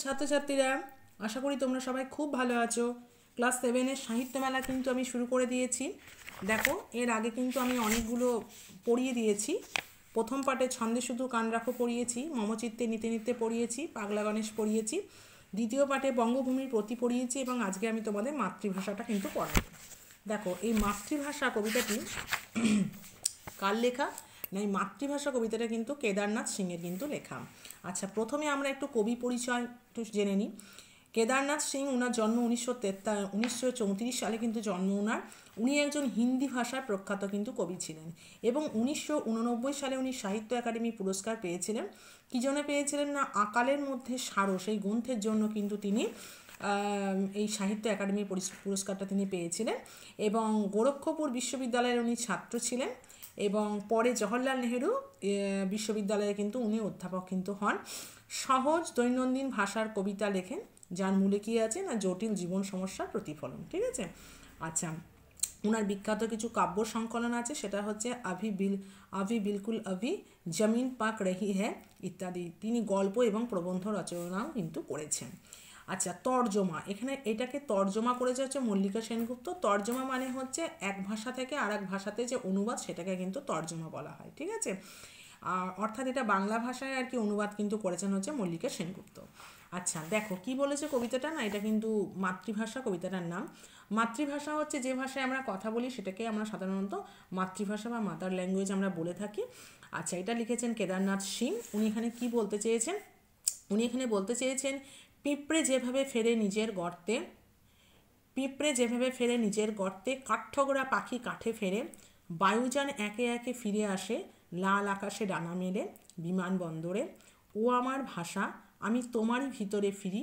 ছাত্রছাত্রীরা, আশা করি তোমরা সবাই খুব ভালো আছো। ক্লাস 7-এর সাহিত্য মেলা কিন্তু আমি শুরু করে দিয়েছি। দেখো, এর আগে কিন্তু আমি অনেকগুলো পড়িয়ে দিয়েছি। প্রথম পাঠে ছন্দে শুধু কান রাখো পড়িয়েছি, মমচিত্তে নিতে নিতে পড়িয়েছি, পাগলা গণেশ পড়িয়েছি। দ্বিতীয় পাঠে বঙ্গভূমির প্রতি পড়িয়েছি এবং আজকে আমি তোমাদের মাতৃভাষাটা কিন্তু পড়াবো। দেখো, এই মাতৃভাষা কবিতাটি কার লেখা না, এই মাতৃভাষা কবিতাটা কিন্তু কেদারনাথ সিংয়ের কিন্তু লেখা। আচ্ছা, প্রথমে আমরা একটু কবি পরিচয় একটু জেনে নিই। কেদারনাথ সিং, ওনার জন্ম 1934 সালে কিন্তু জন্ম ওনার। উনি একজন হিন্দি ভাষার প্রখ্যাত কিন্তু কবি ছিলেন এবং 1989 সালে উনি সাহিত্য একাডেমি পুরস্কার পেয়েছিলেন। কী জন্য পেয়েছিলেন না, আকালের মধ্যে সারস এই গ্রন্থের জন্য কিন্তু তিনি এই সাহিত্য একাডেমি পুরস্কারটা তিনি পেয়েছিলেন। এবং গোরক্ষপুর বিশ্ববিদ্যালয়ের উনি ছাত্র ছিলেন এবং পরে জওহরলাল নেহেরু বিশ্ববিদ্যালয়ে কিন্তু উনি অধ্যাপক কিন্তু হন। সহজ দৈনন্দিন ভাষার কবিতা লেখেন, যার মূলে কী আছে না, জটিল জীবন সমস্যার প্রতিফলন। ঠিক আছে। আচ্ছা, ওনার বিখ্যাত কিছু কাব্য সংকলন আছে, সেটা হচ্ছে আভি বিলকুল আভি, জমিন পাক রহি হ্যায় ইত্যাদি। তিনি গল্প এবং প্রবন্ধ রচনাও কিন্তু করেছেন। আচ্ছা, তর্জমা, এখানে এটাকে তর্জমা করেছে হচ্ছে মল্লিকা সেনগুপ্ত। তর্জমা মানে হচ্ছে এক ভাষা থেকে আর এক ভাষাতে যে অনুবাদ, সেটাকে কিন্তু তর্জমা বলা হয়। ঠিক আছে। অর্থাৎ এটা বাংলা ভাষায় আর কি অনুবাদ কিন্তু করেছেন হচ্ছে মল্লিকা সেনগুপ্ত। আচ্ছা, দেখো কি বলেছে কবিতাটা, না এটা কিন্তু মাতৃভাষা কবিতাটার নাম। মাতৃভাষা হচ্ছে যে ভাষায় আমরা কথা বলি, সেটাকে আমরা সাধারণত মাতৃভাষা বা মাদার ল্যাঙ্গুয়েজ আমরা বলে থাকি। আচ্ছা, এটা লিখেছেন কেদারনাথ সিং। উনি এখানে কি বলতে চেয়েছেন, উনি এখানে বলতে চেয়েছেন পিঁপড়ে যেভাবে ফেরে নিজের গর্তে, পিঁপড়ে যেভাবে ফেরে নিজের গর্তে, কাঠঠোকরা পাখি কাঠে ফেরে, বায়ুযান একে একে ফিরে আসে লাল আকাশে ডানা মেলে বিমানবন্দরে। ও আমার ভাষা, আমি তোমারই ভিতরে ফিরি,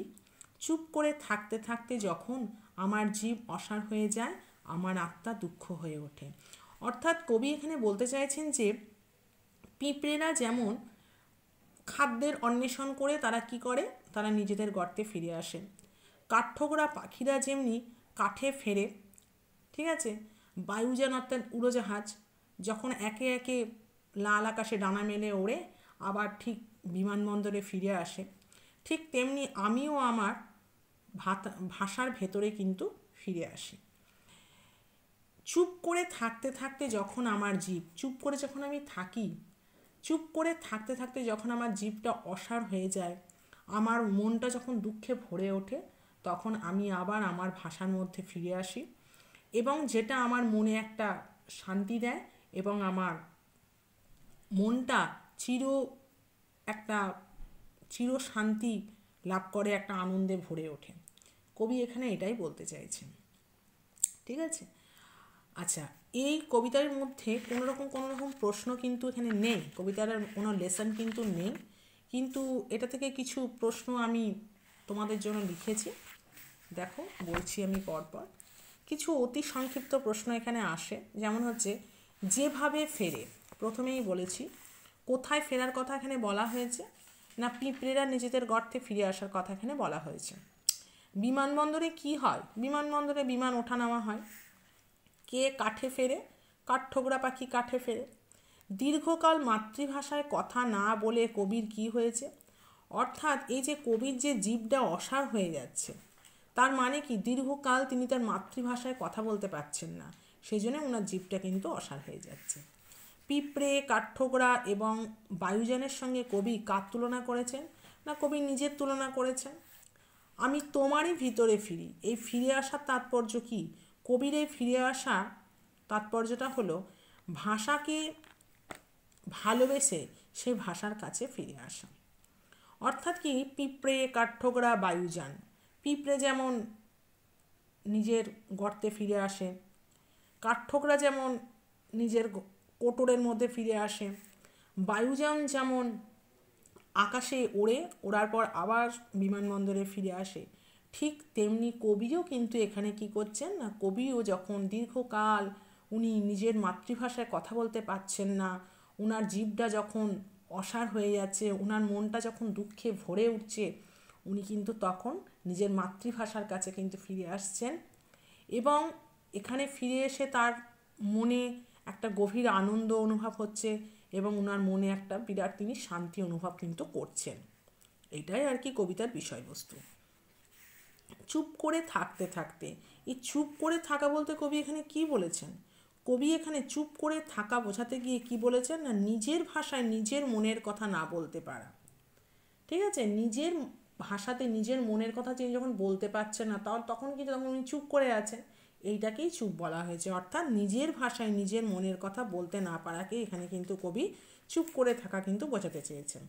চুপ করে থাকতে থাকতে যখন আমার জীব অসাড় হয়ে যায়, আমার আত্মা দুঃখ হয়ে ওঠে। অর্থাৎ কবি এখানে বলতে চাইছেন যে পিঁপড়েরা যেমন খাদ্যের অন্বেষণ করে তারা কি করে, তারা নিজেদের গর্তে ফিরে আসে। কাঠঠোকরা পাখিরা যেমনি কাঠে ফেরে, ঠিক আছে, বায়ুযান অর্থাৎ উড়োজাহাজ যখন একে একে লাল আকাশে ডানা মেলে ওড়ে আবার ঠিক বিমানবন্দরে ফিরে আসে, ঠিক তেমনি আমিও আমার ভাষার ভেতরে কিন্তু ফিরে আসি। চুপ করে থাকতে থাকতে যখন আমার জীব, চুপ করে যখন আমি থাকি, চুপ করে থাকতে থাকতে যখন আমার জীবটা অসাড় হয়ে যায়, আমার মনটা যখন দুঃখে ভরে ওঠে, তখন আমি আবার আমার ভাষার মধ্যে ফিরে আসি এবং যেটা আমার মনে একটা শান্তি দেয় এবং আমার মনটা একটা চির শান্তি লাভ করে, একটা আনন্দে ভরে ওঠে। কবি এখানে এটাই বলতে চাইছেন। ঠিক আছে। আচ্ছা, এই কবিতার মধ্যে কোনো রকম প্রশ্ন কিন্তু এখানে নেই, কবিতার কোনো লেসন কিন্তু নেই, কিন্তু এটা থেকে কিছু প্রশ্ন আমি তোমাদের জন্য লিখেছি। দেখো, বলছি আমি পরপর। কিছু অতি সংক্ষিপ্ত প্রশ্ন এখানে আসে, যেমন হচ্ছে যেভাবে ফেরে। প্রথমেই বলেছি কোথায় ফেরার কথা এখানে বলা হয়েছে, না পিঁপড়েরা নিজেদের গর্তে ফিরে আসার কথা এখানে বলা হয়েছে। বিমানবন্দরে কি হয়, বিমানবন্দরে বিমান ওঠানামা হয়। কে কাঠে ফেরে, কাঠঠোকরা পাখি কাঠে ফেরে। দীর্ঘকাল মাতৃভাষায় কথা না বলে কবির কি হয়েছে, অর্থাৎ এই যে কবির যে জীবটা অসাড় হয়ে যাচ্ছে, তার মানে কি দীর্ঘকাল তিনি তার মাতৃভাষায় কথা বলতে পারছেন না, সেই জন্য ওনার জীবটা কিন্তু অসাড় হয়ে যাচ্ছে। পিঁপড়ে, কাঠঠোকরা এবং বায়ুযানের সঙ্গে কবি কার তুলনা করেছেন, না কবি নিজের তুলনা করেছেন। আমি তোমারই ভিতরে ফিরি, এই ফিরে আসার তাৎপর্য কি, কবির এই ফিরে আসা তাৎপর্যটা হলো ভাষাকে ভালোবেসে সেই ভাষার কাছে ফিরে আসা। অর্থাৎ কি, পিঁপড়ে, কাঠঠোকরা, বায়ুযান, পিঁপড়ে যেমন নিজের গর্তে ফিরে আসে, কাঠঠোকরা যেমন নিজের কোটরের মধ্যে ফিরে আসে, বায়ুযান যেমন আকাশে ওড়ার পর আবার বিমানবন্দরে ফিরে আসে, ঠিক তেমনি কবিও কিন্তু এখানে কি করছেন না, কবিও যখন দীর্ঘকাল উনি নিজের মাতৃভাষায় কথা বলতে পারছেন না, ওনার জীবটা যখন অসাড় হয়ে যাচ্ছে, ওনার মনটা যখন দুঃখে ভরে উঠছে, উনি কিন্তু তখন নিজের মাতৃভাষার কাছে কিন্তু ফিরে আসছেন এবং এখানে ফিরে এসে তার মনে একটা গভীর আনন্দ অনুভব হচ্ছে এবং ওনার মনে একটা বিরাট তিনি শান্তি অনুভব কিন্তু করছেন। এটাই আর কি কবিতার বিষয়বস্তু। চুপ করে থাকতে থাকতে, এই চুপ করে থাকা বলতে কবি এখানে কি বলেছেন? কবি এখানে চুপ করে থাকা বোঝাতে গিয়ে কি বলেছেন না, নিজের ভাষায় নিজের মনের কথা না বলতে পারা। ঠিক আছে, নিজের ভাষাতে নিজের মনের কথা তিনি যখন বলতে পারছেন না, তখন কিন্তু তখন উনি চুপ করে আছেন, এইটাকেই চুপ বলা হয়েছে। অর্থাৎ নিজের ভাষায় নিজের মনের কথা বলতে না পারাকে এখানে কিন্তু কবি চুপ করে থাকা কিন্তু বোঝাতে চেয়েছেন।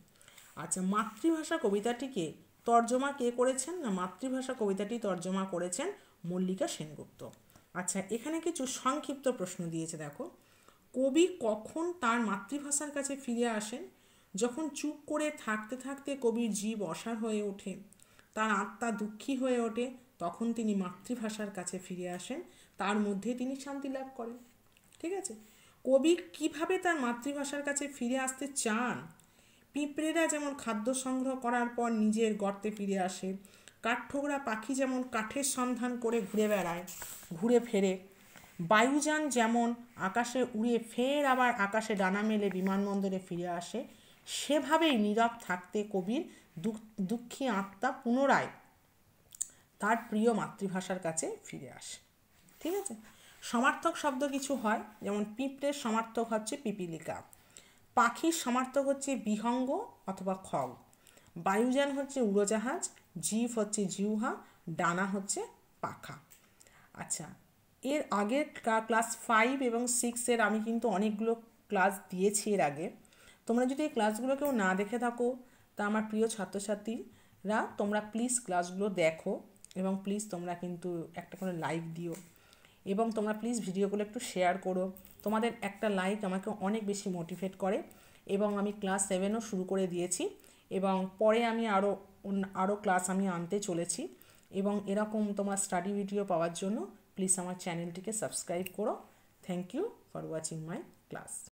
আচ্ছা, মাতৃভাষা কবিতাটিকে তর্জমা কে করেছেন না, মাতৃভাষা কবিতাটি তর্জমা করেছেন মল্লিকা সেনগুপ্ত। আচ্ছা, এখানে কিছু সংক্ষিপ্ত প্রশ্ন দিয়েছে, দেখো। কবি কখন তার মাতৃভাষার কাছে ফিরে আসেন? যখন চুপ করে থাকতে থাকতে কবির জীব অসাড় হয়ে ওঠে, তার আত্মা দুঃখী হয়ে ওঠে, তখন তিনি মাতৃভাষার কাছে ফিরে আসেন, তার মধ্যে তিনি শান্তি লাভ করেন। ঠিক আছে, কবি কিভাবে তার মাতৃভাষার কাছে ফিরে আসতে চান? পিঁপড়েরা যেমন খাদ্য সংগ্রহ করার পর নিজের গর্তে ফিরে আসে, কাঠঠোকরা পাখি যেমন কাঠের সন্ধান করে ঘুরে বেড়ায়, ঘুরে ফেরে, বায়ুযান যেমন আকাশে উড়ে ফের আবার আকাশে ডানা মেলে বিমানবন্দরে ফিরে আসে, সেভাবেই নীরব থাকতে কবির দুঃখী আত্মা পুনরায় তার প্রিয় মাতৃভাষার কাছে ফিরে আসে। ঠিক আছে, সমার্থক শব্দ কিছু হয়, যেমন পিঁপড়ের সমার্থক হচ্ছে পিপীলিকা, পাখির সমার্থক হচ্ছে বিহঙ্গ অথবা খগ, বায়ুযান হচ্ছে উড়োজাহাজ, জিভ হচ্ছে জিহ্বা, ডানা হচ্ছে পাখা। আচ্ছা, এর আগের ক্লাস 5 এবং 6-এর আমি কিন্তু অনেকগুলো ক্লাস দিয়েছি এর আগে। তোমরা যদি এই ক্লাসগুলো কেউ না দেখে থাকো, তা আমার প্রিয় ছাত্রছাত্রীরা তোমরা প্লিজ ক্লাসগুলো দেখো, এবং প্লিজ তোমরা কিন্তু একটা করে লাইক দিও, এবং তোমরা প্লিজ ভিডিওগুলো একটু শেয়ার করো। তোমাদের একটা লাইক আমাকে অনেক বেশি মোটিভেট করে। এবং আমি ক্লাস 7ও শুরু করে দিয়েছি, এবং পরে আমি আরও ক্লাস আমি আনতে চলেছি। এবং এরকম তোমার স্টাডি ভিডিও পাওয়ার জন্য প্লিজ আমার চ্যানেলটিকে সাবস্ক্রাইব করো। Thank you for watching my class.